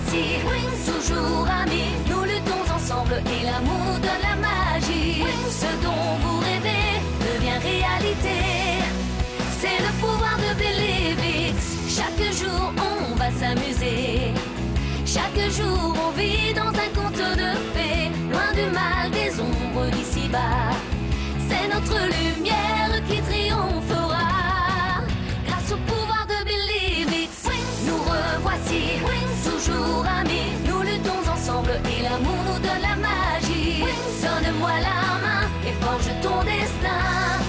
revoici, toujours amis. Nous luttons ensemble et l'amour donne la magie. Ce dont vous rêvez devient réalité. C'est le pouvoir de Believe It. Chaque jour on va s'amuser. Chaque jour on vit dans un conte de fées. Loin du mal, des ombres d'ici-bas. C'est notre lumière qui triomphera. Grâce au pouvoir de Believe It. Nous revoici, toujours amis. Nous luttons ensemble et l'amour nous donne la magie. Donne-moi la main et forge ton destin.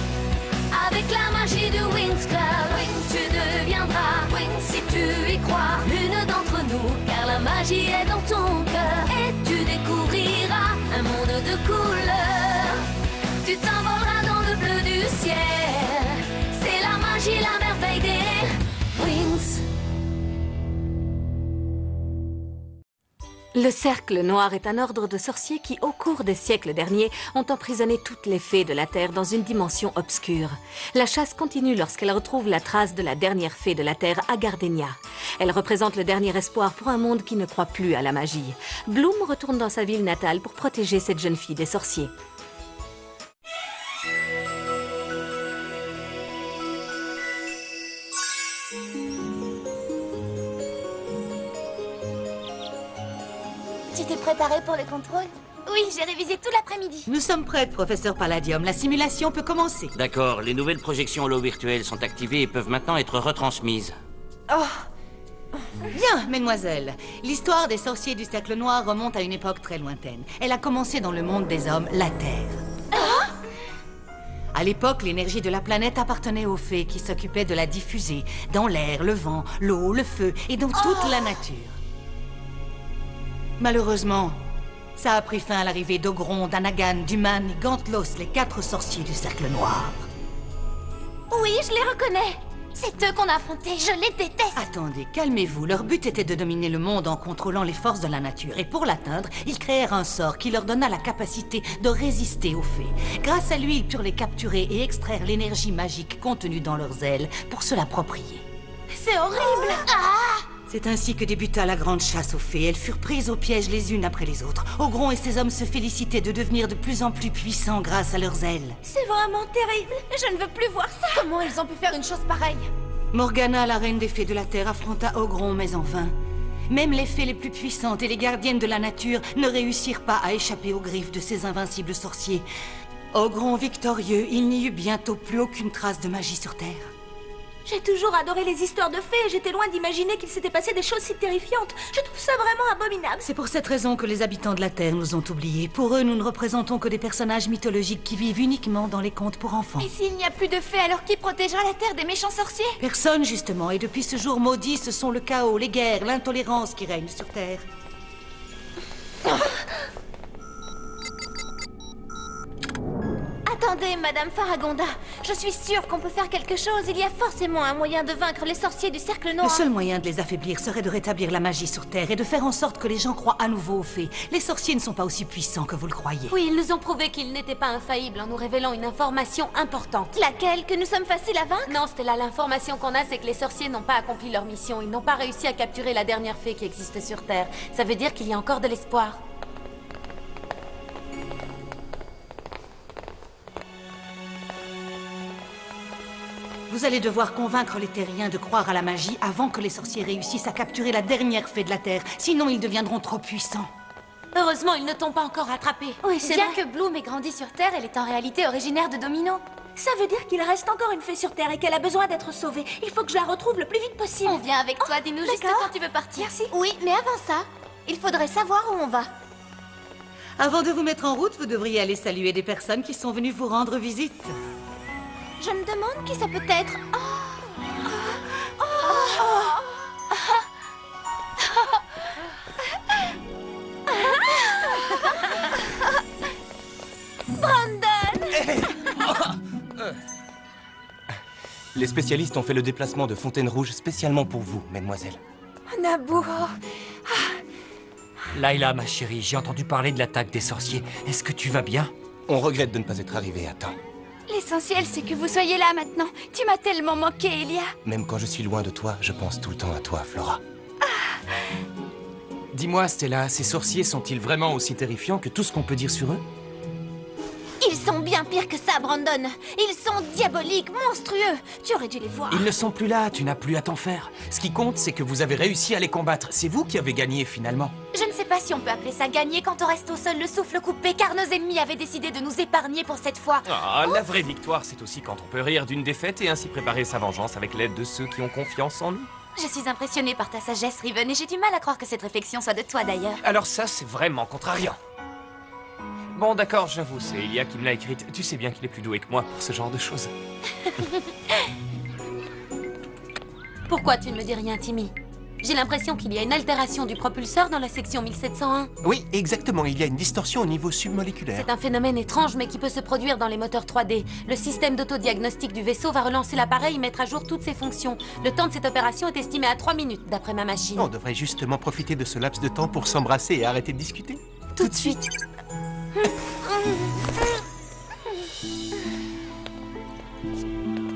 Avec la magie du Wings Club, tu deviendras, si tu y crois, l'une d'entre nous. Car la magie est dans ton cœur et tu découvriras un monde de couleurs. Tu t'envoleras dans le bleu du ciel. C'est la magie, la merveille des Wings. Le Cercle Noir est un ordre de sorciers qui, au cours des siècles derniers, ont emprisonné toutes les fées de la Terre dans une dimension obscure. La chasse continue lorsqu'elle retrouve la trace de la dernière fée de la Terre, Agardenia. Elle représente le dernier espoir pour un monde qui ne croit plus à la magie. Bloom retourne dans sa ville natale pour protéger cette jeune fille des sorciers. Tu t'es préparée pour le contrôle? Oui, j'ai révisé tout l'après-midi. Nous sommes prêtes, professeur Palladium. La simulation peut commencer. D'accord, les nouvelles projections holo virtuelles sont activées et peuvent maintenant être retransmises. Oh! Bien, mesdemoiselles. L'histoire des sorciers du Cercle Noir remonte à une époque très lointaine. Elle a commencé dans le monde des hommes, la Terre. À l'époque, l'énergie de la planète appartenait aux fées qui s'occupaient de la diffuser dans l'air, le vent, l'eau, le feu et dans toute la nature. Malheureusement, ça a pris fin à l'arrivée d'Ogron, d'Anagan, d'Human et Gantlos, les 4 sorciers du Cercle Noir. Oui, je les reconnais. C'est eux qu'on a affrontés, je les déteste. Attendez, calmez-vous. Leur but était de dominer le monde en contrôlant les forces de la nature. Et pour l'atteindre, ils créèrent un sort qui leur donna la capacité de résister aux fées. Grâce à lui, ils purent les capturer et extraire l'énergie magique contenue dans leurs ailes pour se l'approprier. C'est horrible. C'est ainsi que débuta la grande chasse aux fées. Elles furent prises au piège les unes après les autres. Ogron et ses hommes se félicitaient de devenir de plus en plus puissants grâce à leurs ailes. C'est vraiment terrible. Je ne veux plus voir ça. Comment ils ont pu faire une chose pareille? Morgana, la reine des fées de la Terre, affronta Ogron, mais en vain. Même les fées les plus puissantes et les gardiennes de la nature ne réussirent pas à échapper aux griffes de ces invincibles sorciers. Ogron victorieux, il n'y eut bientôt plus aucune trace de magie sur Terre. J'ai toujours adoré les histoires de fées et j'étais loin d'imaginer qu'il s'était passé des choses si terrifiantes. Je trouve ça vraiment abominable. C'est pour cette raison que les habitants de la Terre nous ont oubliés. Pour eux, nous ne représentons que des personnages mythologiques qui vivent uniquement dans les contes pour enfants. Mais s'il n'y a plus de fées, alors qui protégera la Terre des méchants sorciers? Personne, justement. Et depuis ce jour maudit, ce sont le chaos, les guerres, l'intolérance qui règnent sur Terre. Attendez, Madame Faragonda. Je suis sûre qu'on peut faire quelque chose. Il y a forcément un moyen de vaincre les sorciers du Cercle Noir. Le seul moyen de les affaiblir serait de rétablir la magie sur Terre et de faire en sorte que les gens croient à nouveau aux fées. Les sorciers ne sont pas aussi puissants que vous le croyez. Oui, ils nous ont prouvé qu'ils n'étaient pas infaillibles en nous révélant une information importante. Laquelle? Que nous sommes faciles à vaincre? Non, Stella, l'information qu'on a, c'est que les sorciers n'ont pas accompli leur mission. Ils n'ont pas réussi à capturer la dernière fée qui existe sur Terre. Ça veut dire qu'il y a encore de l'espoir. Vous allez devoir convaincre les terriens de croire à la magie avant que les sorciers réussissent à capturer la dernière fée de la Terre. Sinon, ils deviendront trop puissants. Heureusement, ils ne t'ont pas encore rattrapé. Oui, c'est Bien vrai. que Bloom ait grandi sur Terre, elle est en réalité originaire de Domino. Ça veut dire qu'il reste encore une fée sur Terre et qu'elle a besoin d'être sauvée. Il faut que je la retrouve le plus vite possible. On vient avec toi, dis-nous juste d'accord. quand tu veux partir. Merci. Oui, mais avant ça, il faudrait savoir où on va. Avant de vous mettre en route, vous devriez aller saluer des personnes qui sont venues vous rendre visite. Je me demande qui ça peut être. Les spécialistes ont fait le déplacement de Fontaine Rouge spécialement pour vous, mademoiselle. Naboo. Layla, ma chérie, j'ai entendu parler de l'attaque des sorciers. Est-ce que tu vas bien? On regrette de ne pas être arrivé à temps. L'essentiel, c'est que vous soyez là maintenant. Tu m'as tellement manqué, Elia. Même quand je suis loin de toi, je pense tout le temps à toi, Flora. Dis-moi, Stella, ces sorciers sont-ils vraiment aussi terrifiants que tout ce qu'on peut dire sur eux? Ils sont bien pires que ça, Brandon. Ils sont diaboliques, monstrueux. Tu aurais dû les voir. Ils ne sont plus là, tu n'as plus à t'en faire. Ce qui compte, c'est que vous avez réussi à les combattre. C'est vous qui avez gagné, finalement. Je ne sais pas si on peut appeler ça gagner quand on reste au sol le souffle coupé, car nos ennemis avaient décidé de nous épargner pour cette fois. Ah, la vraie victoire, c'est aussi quand on peut rire d'une défaite et ainsi préparer sa vengeance avec l'aide de ceux qui ont confiance en nous. Je suis impressionnée par ta sagesse, Riven, et j'ai du mal à croire que cette réflexion soit de toi, d'ailleurs. Alors ça, c'est vraiment contrariant. Bon, d'accord, j'avoue, c'est Elia qui me l'a écrite. Tu sais bien qu'il est plus doué que moi pour ce genre de choses. Pourquoi tu ne me dis rien, Timmy? J'ai l'impression qu'il y a une altération du propulseur dans la section 1701. Oui, exactement. Il y a une distorsion au niveau submoléculaire. C'est un phénomène étrange, mais qui peut se produire dans les moteurs 3D. Le système d'autodiagnostic du vaisseau va relancer l'appareil et mettre à jour toutes ses fonctions. Le temps de cette opération est estimé à 3 minutes, d'après ma machine. On devrait justement profiter de ce laps de temps pour s'embrasser et arrêter de discuter. Tout de suite.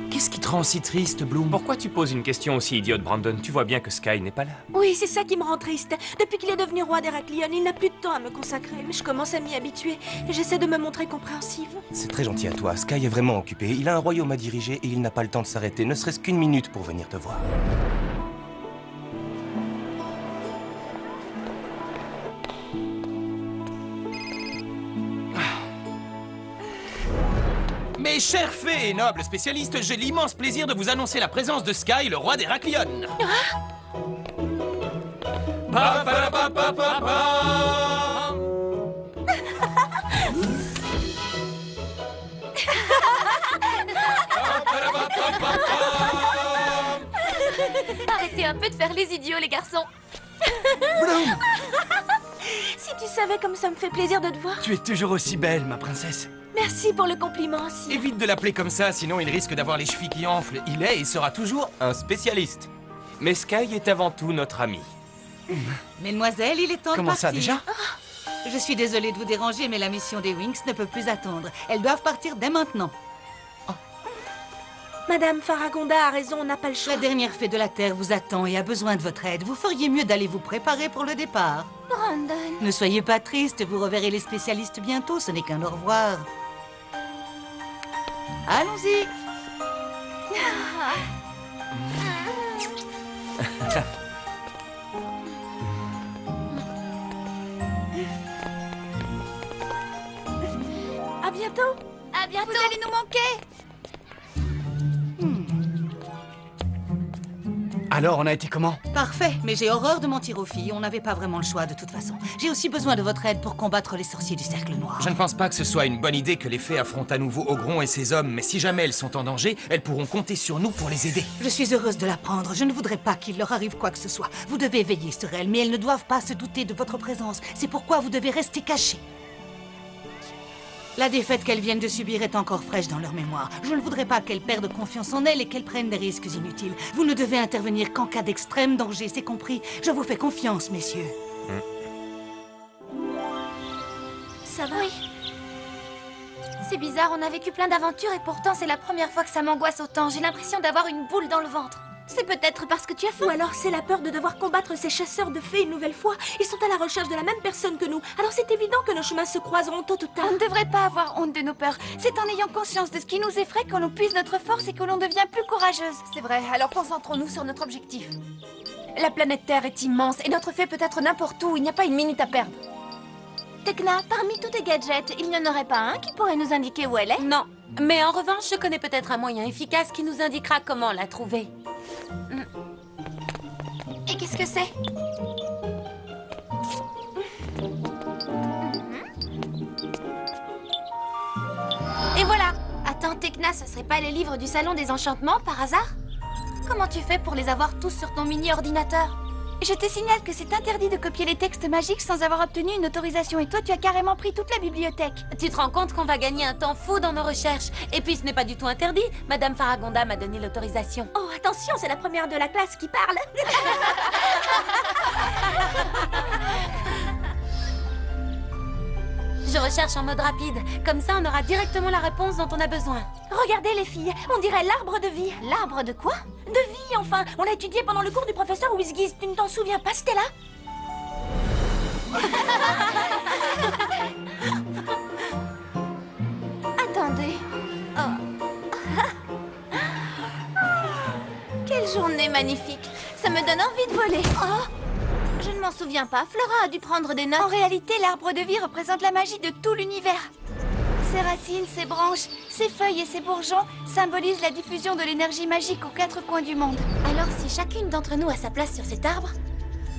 Qu'est-ce qui te rend si triste, Bloom? Pourquoi tu poses une question aussi idiote, Brandon? Tu vois bien que Sky n'est pas là. Oui, c'est ça qui me rend triste. Depuis qu'il est devenu roi d'Héraklion, il n'a plus de temps à me consacrer. Mais je commence à m'y habituer et j'essaie de me montrer compréhensive. C'est très gentil à toi. Sky est vraiment occupé. Il a un royaume à diriger et il n'a pas le temps de s'arrêter, ne serait-ce qu'une minute pour venir te voir. Mes chers fées et nobles spécialistes, j'ai l'immense plaisir de vous annoncer la présence de Sky, le roi d'Héraklion. Arrêtez un peu de faire les idiots, les garçons. Si tu savais comme ça me fait plaisir de te voir. Tu es toujours aussi belle, ma princesse. Merci pour le compliment aussi. Évite de l'appeler comme ça, sinon il risque d'avoir les chevilles qui enflent. Il est et sera toujours un spécialiste. Mais Sky est avant tout notre ami. Mesdemoiselles, il est temps de Comment ça, partir. déjà? Je suis désolée de vous déranger, mais la mission des Wings ne peut plus attendre. Elles doivent partir dès maintenant. Madame Faragonda a raison, on n'a pas le choix. La dernière fée de la Terre vous attend et a besoin de votre aide. Vous feriez mieux d'aller vous préparer pour le départ. Brandon. Ne soyez pas triste, vous reverrez les spécialistes bientôt, ce n'est qu'un au revoir. Allons-y. À bientôt. À bientôt. Vous allez nous manquer. Alors, on a été comment? Parfait, mais j'ai horreur de mentir aux filles. On n'avait pas vraiment le choix de toute façon. J'ai aussi besoin de votre aide pour combattre les sorciers du Cercle Noir. Je ne pense pas que ce soit une bonne idée que les fées affrontent à nouveau Ogron et ses hommes, mais si jamais elles sont en danger, elles pourront compter sur nous pour les aider. Je suis heureuse de l'apprendre. Je ne voudrais pas qu'il leur arrive quoi que ce soit. Vous devez veiller sur elles, mais elles ne doivent pas se douter de votre présence. C'est pourquoi vous devez rester cachés. La défaite qu'elles viennent de subir est encore fraîche dans leur mémoire. Je ne voudrais pas qu'elles perdent confiance en elles et qu'elles prennent des risques inutiles. Vous ne devez intervenir qu'en cas d'extrême danger, c'est compris. Je vous fais confiance, messieurs. Ça va? Oui. C'est bizarre, on a vécu plein d'aventures et pourtant c'est la première fois que ça m'angoisse autant. J'ai l'impression d'avoir une boule dans le ventre. C'est peut-être parce que tu as faim. Ou alors c'est la peur de devoir combattre ces chasseurs de fées une nouvelle fois. Ils sont à la recherche de la même personne que nous. Alors c'est évident que nos chemins se croiseront tôt ou tard. On ne devrait pas avoir honte de nos peurs. C'est en ayant conscience de ce qui nous effraie que l'on puise notre force et que l'on devient plus courageuse. C'est vrai, alors concentrons-nous sur notre objectif. La planète Terre est immense et notre fée peut être n'importe où. Il n'y a pas une minute à perdre. Tekna, parmi tous tes gadgets, il n'y en aurait pas un qui pourrait nous indiquer où elle est? Non, mais en revanche, je connais peut-être un moyen efficace qui nous indiquera comment la trouver. Et qu'est-ce que c'est? Et voilà! Attends, Tekna, ce serait pas les livres du Salon des Enchantements, par hasard? Comment tu fais pour les avoir tous sur ton mini-ordinateur? Je te signale que c'est interdit de copier les textes magiques sans avoir obtenu une autorisation. Et toi, tu as carrément pris toute la bibliothèque. Tu te rends compte qu'on va gagner un temps fou dans nos recherches. Et puis ce n'est pas du tout interdit. Madame Faragonda m'a donné l'autorisation. Oh, attention, c'est la première de la classe qui parle. Je recherche en mode rapide. Comme ça, on aura directement la réponse dont on a besoin. Regardez les filles, on dirait l'arbre de vie. L'arbre de quoi? De vie, enfin. On l'a étudié pendant le cours du professeur Wizgiz. Tu ne t'en souviens pas, Stella? Attendez. Oh. Quelle journée magnifique. Ça me donne envie de voler. Oh. Je ne m'en souviens pas. Flora a dû prendre des notes. En réalité, l'arbre de vie représente la magie de tout l'univers. Ses racines, ses branches, ses feuilles et ses bourgeons symbolisent la diffusion de l'énergie magique aux 4 coins du monde. Alors si chacune d'entre nous a sa place sur cet arbre,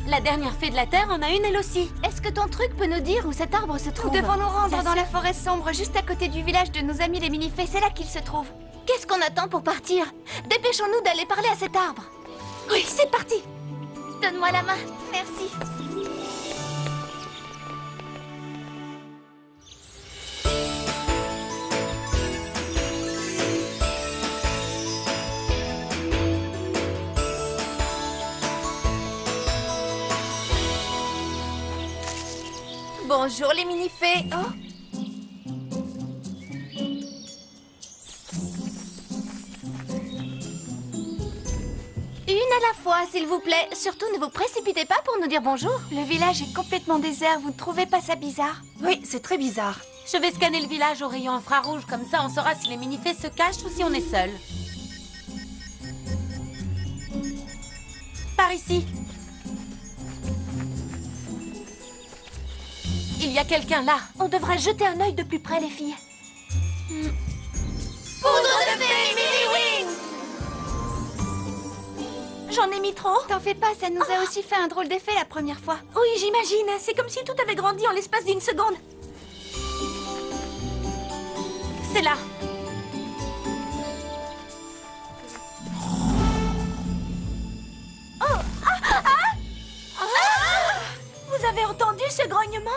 La dernière fée de la Terre en a une, elle aussi. est-ce que ton truc peut nous dire où cet arbre se Nous trouve? devons nous rendre Bien dans sûr. la forêt sombre, juste à côté du village de nos amis les mini-fées. C'est là qu'il se trouve. Qu'est-ce qu'on attend pour partir? Dépêchons-nous d'aller parler à cet arbre. Oui, c'est parti. Donne-moi la main. Merci. Bonjour les mini-fées. Oh. Une à la fois, s'il vous plaît. Surtout, ne vous précipitez pas pour nous dire bonjour. Le village est complètement désert, vous ne trouvez pas ça bizarre? Oui, c'est très bizarre. Je vais scanner le village au rayon infrarouge, comme ça on saura si les mini-fées se cachent ou si on est seul. Par ici. Il y a quelqu'un là. On devrait jeter un œil de plus près, les filles. Poudre de fée, Mini Wings! J'en ai mis trop. T'en fais pas, ça nous a aussi fait un drôle d'effet la première fois. Oui, j'imagine. C'est comme si tout avait grandi en l'espace d'une seconde. C'est là. Vous avez entendu ce grognement?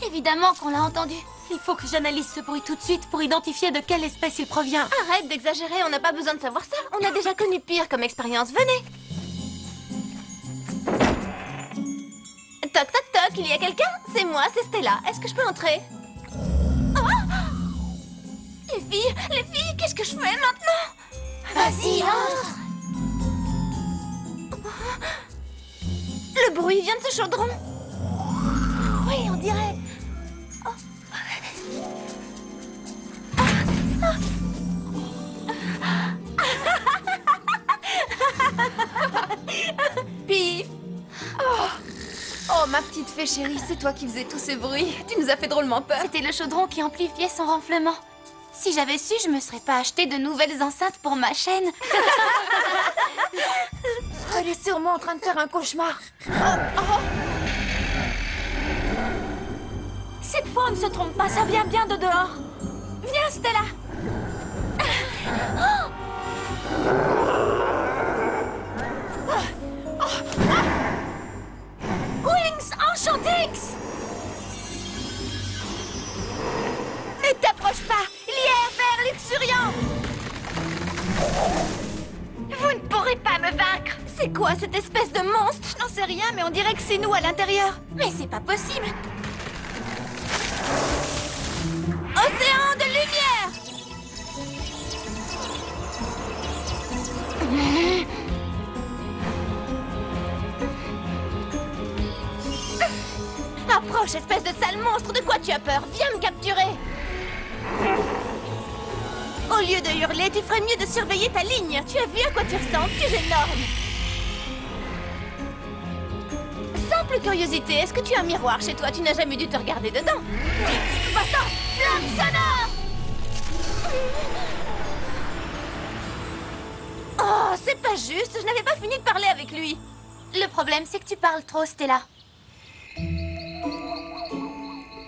Évidemment qu'on l'a entendu. Il faut que j'analyse ce bruit tout de suite pour identifier de quelle espèce il provient. Arrête d'exagérer, on n'a pas besoin de savoir ça. On a déjà connu pire comme expérience. Venez. Toc, toc, toc, il y a quelqu'un? C'est moi, c'est Stella. Est-ce que je peux entrer? Les filles, qu'est-ce que je fais maintenant? Vas-y, entre! Le bruit vient de ce chaudron. Oui, on dirait. Pif! Oh, ma petite fée chérie, c'est toi qui faisais tous ces bruits. Tu nous as fait drôlement peur. C'était le chaudron qui amplifiait son renflement. Si j'avais su, je me serais pas acheté de nouvelles enceintes pour ma chaîne. Elle est sûrement en train de faire un cauchemar. Cette fois, on ne se trompe pas, ça vient bien de dehors. Viens, Stella. Wings Enchantix! Ne t'approche pas! Lierre vert luxuriant! Vous ne pourrez pas me vaincre! C'est quoi cette espèce de monstre? Je n'en sais rien, mais on dirait que c'est nous à l'intérieur. Mais c'est pas possible. Océan de lumière! Approche, espèce de sale monstre, de quoi tu as peur? Viens me capturer. Au lieu de hurler, tu ferais mieux de surveiller ta ligne. Tu as vu à quoi tu ressembles? Tu es énorme. Simple curiosité, est-ce que tu as un miroir chez toi? Tu n'as jamais dû te regarder dedans. Va-t'en! Flamme sonore! Oh, c'est pas juste. Je n'avais pas fini de parler avec lui. Le problème, c'est que tu parles trop, Stella.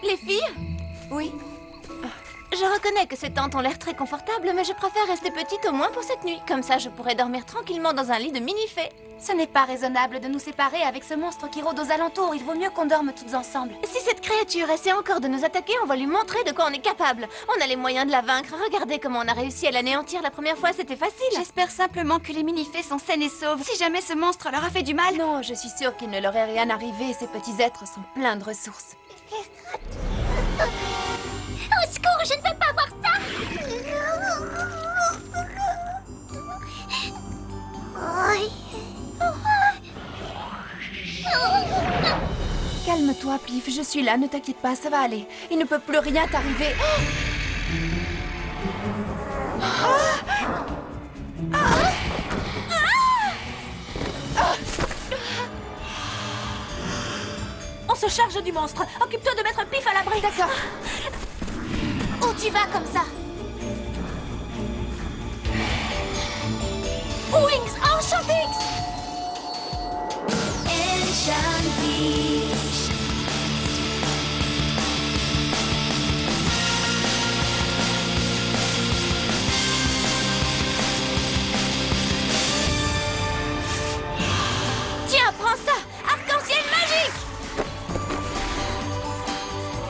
Les filles? Oui. Je reconnais que ces tentes ont l'air très confortables, mais je préfère rester petite au moins pour cette nuit. Comme ça, je pourrais dormir tranquillement dans un lit de mini-fée. Ce n'est pas raisonnable de nous séparer avec ce monstre qui rôde aux alentours. Il vaut mieux qu'on dorme toutes ensemble. Si cette créature essaie encore de nous attaquer, on va lui montrer de quoi on est capable. On a les moyens de la vaincre. Regardez comment on a réussi à l'anéantir la première fois, c'était facile. J'espère simplement que les mini-fées sont saines et sauves. Si jamais ce monstre leur a fait du mal... Non, je suis sûre qu'il ne leur est rien arrivé. Ces petits êtres sont pleins de ressources. Au secours, je ne veux pas voir ça! Calme-toi, Pif, je suis là, ne t'inquiète pas, ça va aller. Il ne peut plus rien t'arriver. On se charge du monstre. Occupe-toi de mettre Pif à l'abri. D'accord. Où tu vas comme ça? Wings Enchantix! Enchantish. Tiens, prends ça! Arc-en-ciel magique!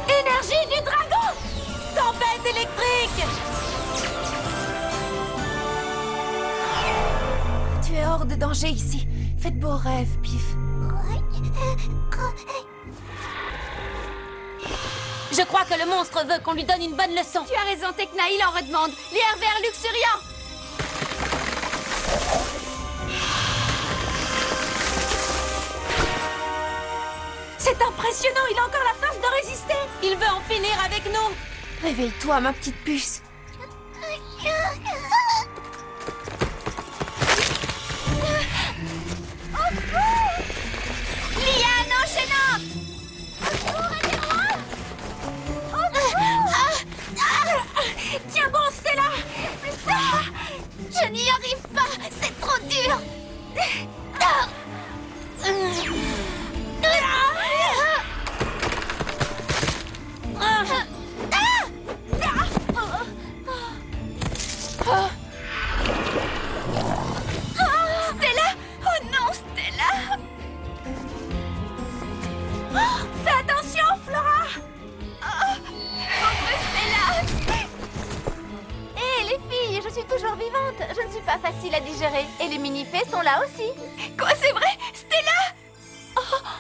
Énergie du dragon! Tempête électrique! Tu es hors de danger ici. Fais de beaux rêves, Pif. Je crois que le monstre veut qu'on lui donne une bonne leçon. Tu as raison, Tekna, il en redemande. L'air vers Luxurian. C'est impressionnant, il a encore la force de résister. Il veut en finir avec nous. Réveille-toi, ma petite puce. Liane enchaînante. Tiens bon, Stella. Je n'y arrive pas, c'est trop dur. Stella? Oh non, Stella! Fais attention, Flora. Pauvre Stella! Hé, les filles, je suis toujours vivante. Je ne suis pas facile à digérer. Et les mini-fées sont là aussi. Quoi, c'est vrai? Stella?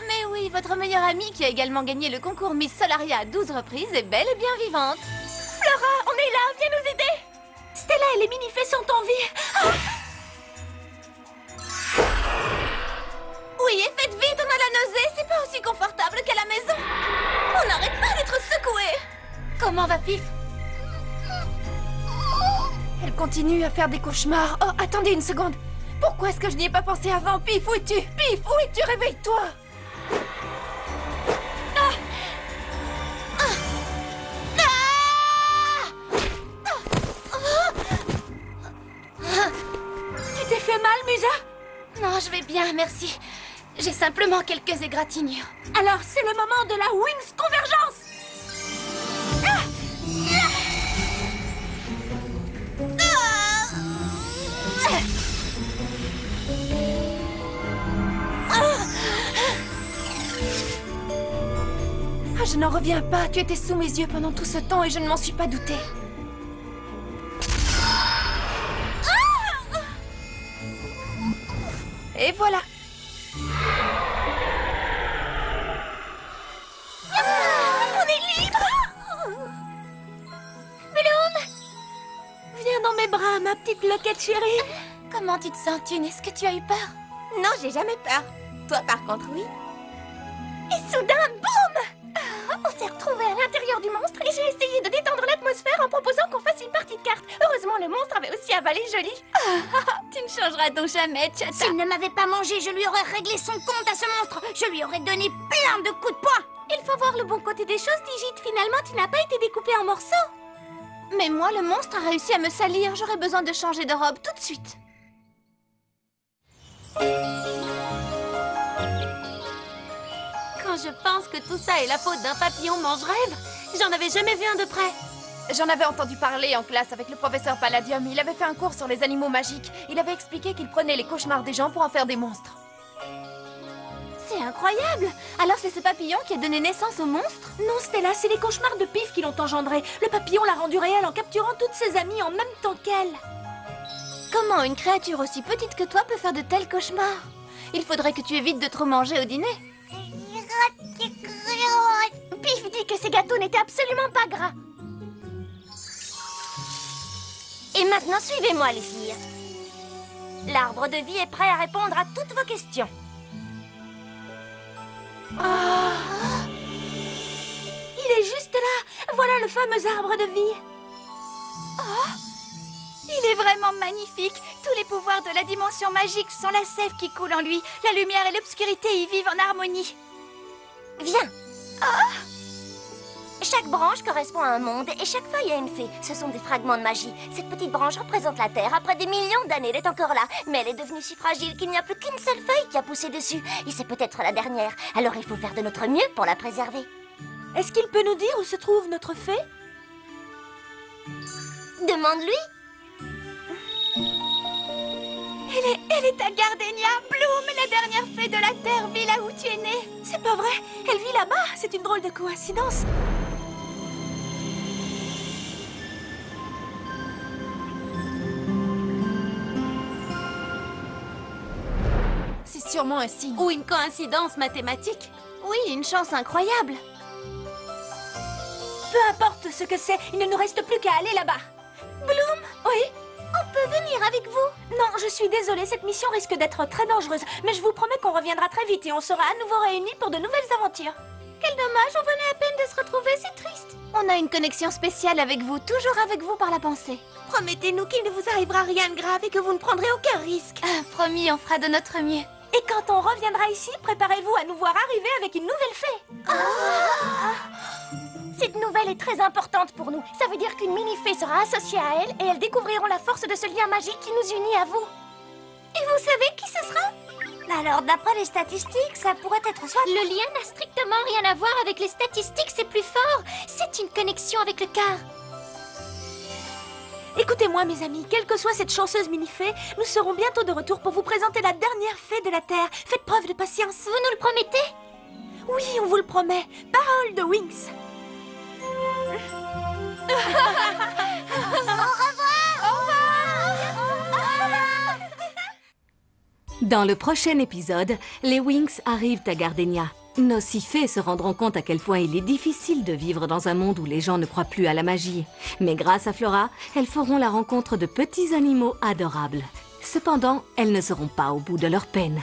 Mais oui, votre meilleure amie qui a également gagné le concours Miss Solaria à 12 reprises est belle et bien vivante. Flora, on est là, viens nous aider. Stella et les mini-fées sont en vie. Oui, et faites vite, on a la nausée. C'est pas aussi confortable qu'à la maison. On n'arrête pas d'être secoués. Comment va Pif? Elle continue à faire des cauchemars. Oh, attendez une seconde. Pourquoi est-ce que je n'y ai pas pensé avant? Pif, où es-tu? Pif, où es-tu? Réveille-toi! Tu t'es fait mal, Musa? Non, je vais bien, merci. J'ai simplement quelques égratignures. Alors, c'est le moment de la Wings Convergence. Ah, je n'en reviens pas. Tu étais sous mes yeux pendant tout ce temps et je ne m'en suis pas doutée. Et voilà. On est libre. Bloom! Viens dans mes bras, ma petite loquette chérie. Comment tu te sens, Thune? Est-ce que tu as eu peur? Non, j'ai jamais peur. Toi, par contre, oui. Et soudain, boum! On s'est retrouvés à l'intérieur du monstre et j'ai essayé de détendre l'atmosphère en proposant qu'on fasse une partie de cartes. Heureusement, le monstre avait aussi avalé Jolie. Tu ne changeras donc jamais, Tchata. S'il ne m'avait pas mangé, je lui aurais réglé son compte à ce monstre. Je lui aurais donné plein de coups de poing. Il faut voir le bon côté des choses, Digit. Finalement, tu n'as pas été découpé en morceaux. Mais moi, le monstre a réussi à me salir. J'aurais besoin de changer de robe tout de suite. Quand je pense que tout ça est la faute d'un papillon mange-rêve, j'en avais jamais vu un de près. J'en avais entendu parler en classe avec le professeur Palladium. Il avait fait un cours sur les animaux magiques. Il avait expliqué qu'il prenait les cauchemars des gens pour en faire des monstres. C'est incroyable! Alors c'est ce papillon qui a donné naissance au monstre? Non, Stella, c'est les cauchemars de Pif qui l'ont engendré. Le papillon l'a rendu réel en capturant toutes ses amies en même temps qu'elle. Comment une créature aussi petite que toi peut faire de tels cauchemars? Il faudrait que tu évites de trop manger au dîner. Pif dit que ces gâteaux n'étaient absolument pas gras. Et maintenant, suivez-moi, les filles. L'arbre de vie est prêt à répondre à toutes vos questions. le fameux arbre de vie. Il est vraiment magnifique. Tous les pouvoirs de la dimension magique sont la sève qui coule en lui. La lumière et l'obscurité y vivent en harmonie. Viens. Chaque branche correspond à un monde et chaque feuille a une fée. Ce sont des fragments de magie. Cette petite branche représente la Terre. Après des millions d'années, elle est encore là. Mais elle est devenue si fragile qu'il n'y a plus qu'une seule feuille qui a poussé dessus. Et c'est peut-être la dernière. Alors il faut faire de notre mieux pour la préserver. Est-ce qu'il peut nous dire où se trouve notre fée? Demande-lui. Elle est à Gardenia. Bloom, la dernière fée de la Terre, vit là où tu es née. C'est pas vrai. Elle vit là-bas. C'est une drôle de coïncidence. C'est sûrement un signe. Ou une coïncidence mathématique. Oui, une chance incroyable. Peu importe ce que c'est, il ne nous reste plus qu'à aller là-bas. Bloom, Oui? on peut venir avec vous. Non, je suis désolée, cette mission risque d'être très dangereuse. Mais je vous promets qu'on reviendra très vite et on sera à nouveau réunis pour de nouvelles aventures. Quel dommage, on venait à peine de se retrouver, c'est triste. On a une connexion spéciale avec vous, toujours avec vous par la pensée. Promettez-nous qu'il ne vous arrivera rien de grave et que vous ne prendrez aucun risque. Promis, on fera de notre mieux. Et quand on reviendra ici, préparez-vous à nous voir arriver avec une nouvelle fée. Cette nouvelle est très importante pour nous. Ça veut dire qu'une mini-fée sera associée à elle et elles découvriront la force de ce lien magique qui nous unit à vous. Et vous savez qui ce sera? Alors, d'après les statistiques, ça pourrait être soit... Le lien n'a strictement rien à voir avec les statistiques, c'est plus fort. C'est une connexion avec le quart. Écoutez-moi, mes amis, quelle que soit cette chanceuse mini-fée, nous serons bientôt de retour pour vous présenter la dernière fée de la Terre. Faites preuve de patience. Vous nous le promettez? Oui, on vous le promet. Parole de Winx. Dans le prochain épisode, les Winx arrivent à Gardenia. Nos 6 fées se rendront compte à quel point il est difficile de vivre dans un monde où les gens ne croient plus à la magie. Mais grâce à Flora, elles feront la rencontre de petits animaux adorables. Cependant, elles ne seront pas au bout de leur peine.